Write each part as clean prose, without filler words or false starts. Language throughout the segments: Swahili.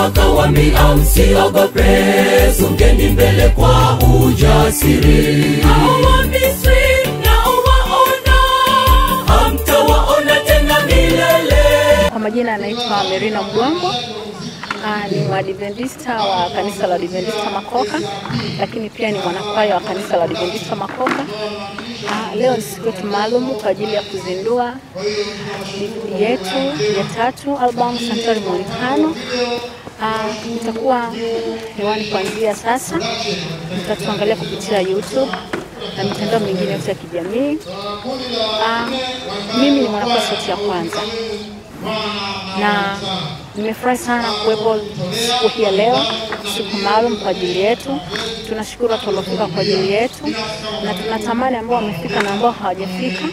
akawaambia msiogope, songeni mbele kwa ujasiri. Hao Misri mnaowaona, hamtawaona tena milele. Kwa majina anaitwa Merina Mgongo. Ni mwadventista wa kanisa la Adventista Makoka, lakini pia ni mwanakwaya wa kanisa la Adventista Makoka. Leo ni siku maalum kwa ajili ya kuzindua DVD yetu ya 3, album Santuari Muonekano. Itakuwa hewani kuanzia sasa. Mtatuangalia kupitia YouTube na mitandao mingine yote ya kijamii. Mimi ni mwanakwaya sauti ya kwanza, na nimefurahi sana kuwepo siku hii leo, siku maalum kwa ajili yetu. Tunashukuru watu waliofika kwa ajili yetu, na tunatamani ambao wamefika na ambao hawajafika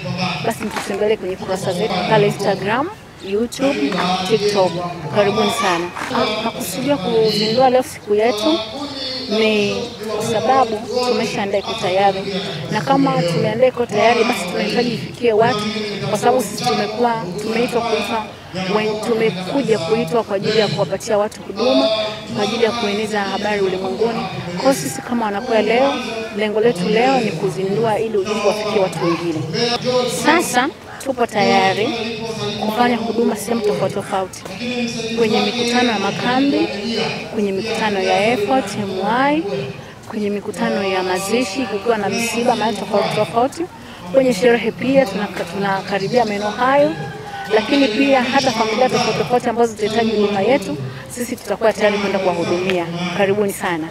basi mtutembelee kwenye kurasa zetu pale Instagram, YouTube, TikTok. Karibuni sana. Nakusudia kuzindua leo siku yetu ni kwa sababu tumeshaandaa iko tayari, na kama tumeandaa iko tayari basi tunahitaji ifikie watu, kwa sababu sisi tumekuja kuitwa kwa ajili ya kuwapatia watu huduma, kwa ajili ya kueneza habari ulimwenguni. Kwa sisi kama wanakwaya leo, lengo letu leo ni kuzindua ili ujumbe wafikie watu wengine. Sasa tupo tayari kufanya huduma sehemu tofauti tofauti, kwenye mikutano ya makambi, kwenye mikutano ya effort MY, kwenye mikutano ya mazishi kukiwa na misiba mahali tofauti tofauti, kwenye sherehe pia tunakaribia maeneo hayo, lakini pia hata familia tofauti tofauti ambazo zitahitaji huduma yetu, sisi tutakuwa tayari kwenda kuwahudumia. Karibuni sana.